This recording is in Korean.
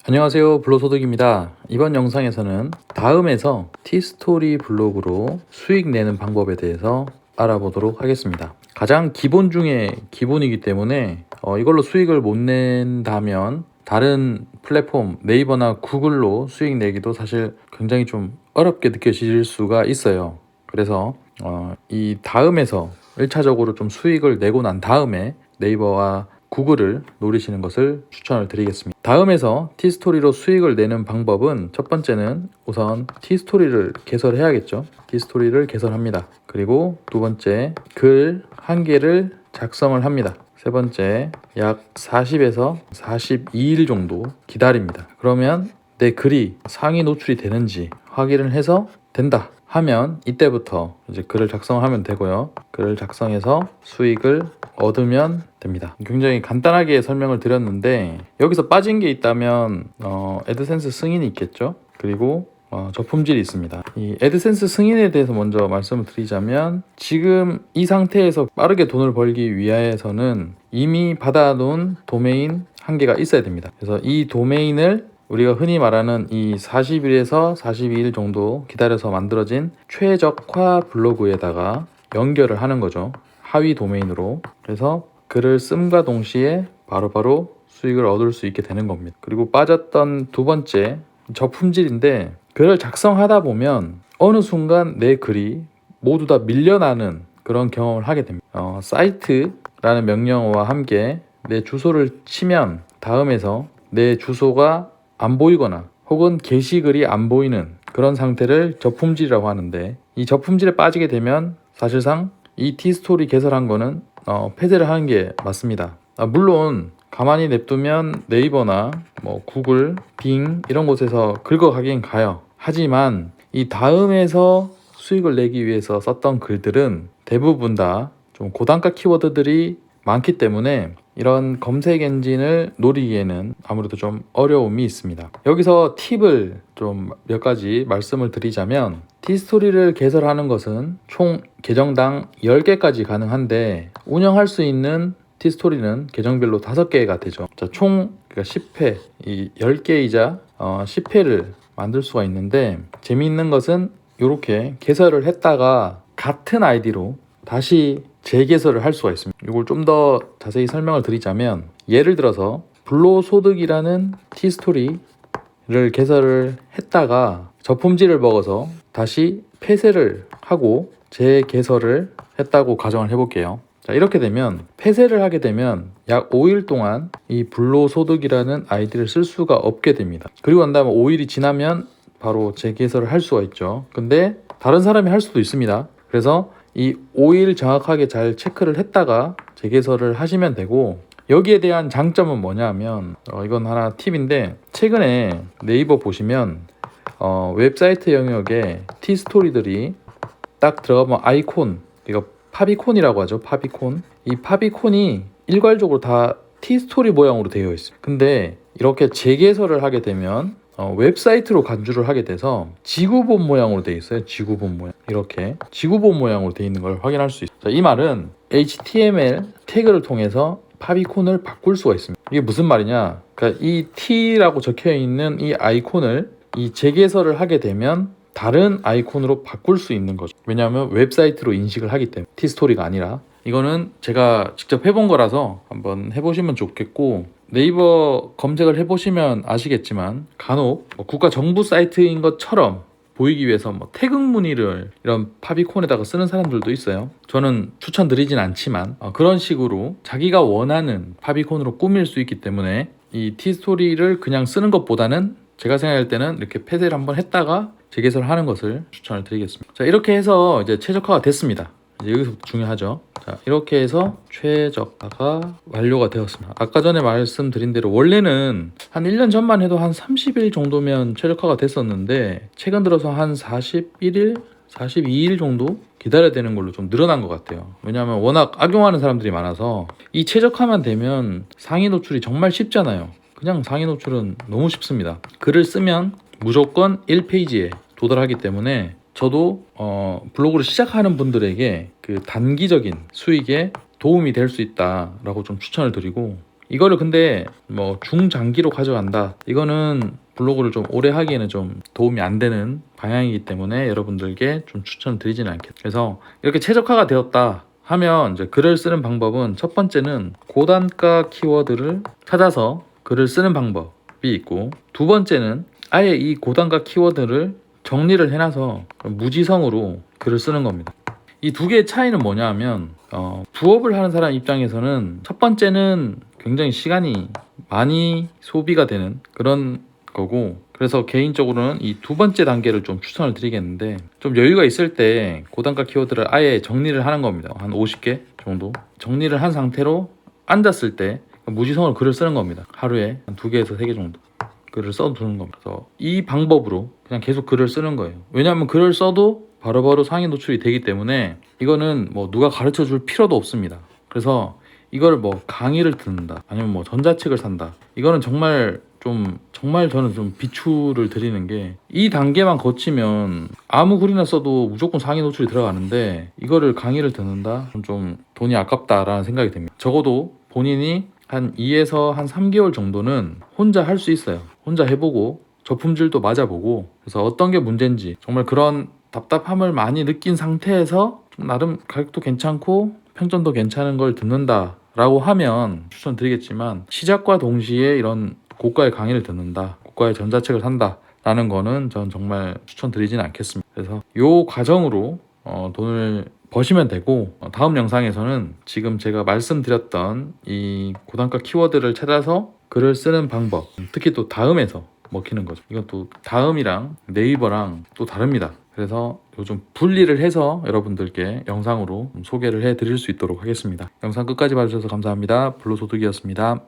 안녕하세요, 블로소득입니다. 이번 영상에서는 다음에서 티스토리 블로그로 수익 내는 방법에 대해서 알아보도록 하겠습니다. 가장 기본 중에 기본이기 때문에 이걸로 수익을 못 낸다면 다른 플랫폼 네이버나 구글로 수익 내기도 사실 굉장히 좀 어렵게 느껴질 수가 있어요. 그래서 이 다음에서 1차적으로 좀 수익을 내고 난 다음에 네이버와 구글을 노리시는 것을 추천을 드리겠습니다. 다음에서 티스토리로 수익을 내는 방법은 첫 번째는 우선 티스토리를 개설해야겠죠. 티스토리를 개설합니다. 그리고 두 번째, 글 한 개를 작성을 합니다. 세 번째, 약 40에서 42일 정도 기다립니다. 그러면 내 글이 상위 노출이 되는지 확인을 해서 된다 하면 이때부터 이제 글을 작성하면 되고요. 글을 작성해서 수익을 얻으면 됩니다. 굉장히 간단하게 설명을 드렸는데 여기서 빠진 게 있다면 애드센스 승인이 있겠죠. 그리고 저품질이 있습니다. 이 애드센스 승인에 대해서 먼저 말씀을 드리자면 지금 이 상태에서 빠르게 돈을 벌기 위해서는 이미 받아놓은 도메인 한 개가 있어야 됩니다. 그래서 이 도메인을 우리가 흔히 말하는 이 40일에서 42일 정도 기다려서 만들어진 최적화 블로그에다가 연결을 하는 거죠. 하위 도메인으로. 그래서 글을 씀과 동시에 바로바로 수익을 얻을 수 있게 되는 겁니다. 그리고 빠졌던 두 번째, 저품질인데 글을 작성하다 보면 어느 순간 내 글이 모두 다 밀려나는 그런 경험을 하게 됩니다. 사이트라는 명령어와 함께 내 주소를 치면 다음에서 내 주소가 안 보이거나 혹은 게시글이 안 보이는 그런 상태를 저품질이라고 하는데, 이 저품질에 빠지게 되면 사실상 이 티스토리 개설한 거는 폐쇄를 하는 게 맞습니다. 물론 가만히 냅두면 네이버나 구글, 빙 이런 곳에서 긁어가긴 가요. 하지만 이 다음에서 수익을 내기 위해서 썼던 글들은 대부분 다 좀 고단가 키워드들이 많기 때문에 이런 검색 엔진을 노리기에는 아무래도 좀 어려움이 있습니다. 여기서 팁을 좀 몇 가지 말씀을 드리자면, 티스토리를 개설하는 것은 총 계정당 10개까지 가능한데 운영할 수 있는 티스토리는 계정별로 5개가 되죠. 총 10회, 이 10개이자 10회를 만들 수가 있는데, 재미있는 것은 이렇게 개설을 했다가 같은 아이디로 다시 재개설을 할 수가 있습니다. 이걸 좀 더 자세히 설명을 드리자면, 예를 들어서 불로소득이라는 티스토리를 개설을 했다가 저품질을 먹어서 다시 폐쇄를 하고 재개설을 했다고 가정을 해볼게요. 이렇게 되면 폐쇄를 하게 되면 약 5일 동안 이 불로소득이라는 아이디를 쓸 수가 없게 됩니다. 그리고 난 다음에 5일이 지나면 바로 재개설을 할 수가 있죠. 근데 다른 사람이 할 수도 있습니다. 그래서 이 5일 정확하게 잘 체크를 했다가 재개설을 하시면 되고, 여기에 대한 장점은 뭐냐 하면 이건 하나 팁인데, 최근에 네이버 보시면 웹사이트 영역에 티스토리들이 딱 들어가면 아이콘, 이거 파비콘이라고 하죠. 파비콘. 이 파비콘이 일괄적으로 다 티스토리 모양으로 되어 있어요. 근데 이렇게 재개설을 하게 되면 웹사이트로 간주를 하게 돼서 지구본 모양으로 되어 있어요. 지구본 모양. 이렇게 지구본 모양으로 되어 있는 걸 확인할 수 있어요. 이 말은 HTML 태그를 통해서 파비콘을 바꿀 수가 있습니다. 이게 무슨 말이냐? 그러니까 이 T라고 적혀 있는 이 아이콘을 이 재개설을 하게 되면 다른 아이콘으로 바꿀 수 있는 거죠. 왜냐하면 웹사이트로 인식을 하기 때문에, 티스토리가 아니라. 이거는 제가 직접 해본 거라서 한번 해보시면 좋겠고, 네이버 검색을 해보시면 아시겠지만 간혹 국가 정부 사이트인 것처럼 보이기 위해서 태극 무늬를 이런 파비콘에다가 쓰는 사람들도 있어요. 저는 추천드리진 않지만 그런 식으로 자기가 원하는 파비콘으로 꾸밀 수 있기 때문에 이 티스토리를 그냥 쓰는 것보다는 제가 생각할 때는 이렇게 폐쇄를 한번 했다가 재개설을 하는 것을 추천을 드리겠습니다. 자, 이렇게 해서 이제 최적화가 됐습니다. 이제 여기서부터 중요하죠. 자, 이렇게 해서 최적화가 완료가 되었습니다. 아까 전에 말씀드린 대로 원래는 한 1년 전만 해도 한 30일 정도면 최적화가 됐었는데, 최근 들어서 한 41일, 42일 정도 기다려야 되는 걸로 좀 늘어난 것 같아요. 왜냐하면 워낙 악용하는 사람들이 많아서. 이 최적화만 되면 상위 노출이 정말 쉽잖아요. 그냥 상위 노출은 너무 쉽습니다. 글을 쓰면 무조건 1페이지에 도달하기 때문에 저도 블로그를 시작하는 분들에게 그 단기적인 수익에 도움이 될 수 있다라고 좀 추천을 드리고, 이거를 근데 뭐 중장기로 가져간다, 이거는 블로그를 좀 오래 하기에는 좀 도움이 안 되는 방향이기 때문에 여러분들께 좀 추천드리지는 않겠다. 그래서 이렇게 최적화가 되었다 하면 이제 글을 쓰는 방법은, 첫 번째는 고단가 키워드를 찾아서 글을 쓰는 방법이 있고, 두 번째는 아예 이 고단가 키워드를 정리를 해놔서 무지성으로 글을 쓰는 겁니다. 이 두 개의 차이는 뭐냐 하면, 부업을 하는 사람 입장에서는 첫 번째는 굉장히 시간이 많이 소비가 되는 그런 거고, 그래서 개인적으로는 이 두 번째 단계를 좀 추천을 드리겠는데, 좀 여유가 있을 때 고단가 키워드를 아예 정리를 하는 겁니다. 한 50개 정도 정리를 한 상태로 앉았을 때 무지성으로 글을 쓰는 겁니다. 하루에 한 2개에서 3개 정도 글을 써두는 겁니다. 그래서 이 방법으로 그냥 계속 글을 쓰는 거예요. 왜냐하면 글을 써도 바로바로 상위 노출이 되기 때문에 이거는 뭐 누가 가르쳐 줄 필요도 없습니다. 그래서 이걸 뭐 강의를 듣는다, 아니면 뭐 전자책을 산다, 이거는 정말 저는 좀 비추를 드리는 게, 이 단계만 거치면 아무 글이나 써도 무조건 상위 노출이 들어가는데, 이거를 강의를 듣는다? 좀 돈이 아깝다라는 생각이 듭니다. 적어도 본인이 한 2에서 한 3개월 정도는 혼자 할 수 있어요. 혼자 해보고 저품질도 맞아보고, 그래서 어떤 게 문제인지 정말 그런 답답함을 많이 느낀 상태에서 좀 나름 가격도 괜찮고 평점도 괜찮은 걸 듣는다 라고 하면 추천드리겠지만, 시작과 동시에 이런 고가의 강의를 듣는다, 고가의 전자책을 산다 라는 거는 전 정말 추천드리지는 않겠습니다. 그래서 이 과정으로 돈을 버시면 되고, 다음 영상에서는 지금 제가 말씀드렸던 이 고단가 키워드를 찾아서 글을 쓰는 방법, 특히 또 다음에서 먹히는 거죠. 이건 또 다음이랑 네이버랑 또 다릅니다. 그래서 요즘 분리를 해서 여러분들께 영상으로 소개를 해드릴 수 있도록 하겠습니다. 영상 끝까지 봐주셔서 감사합니다. 불로소득이었습니다.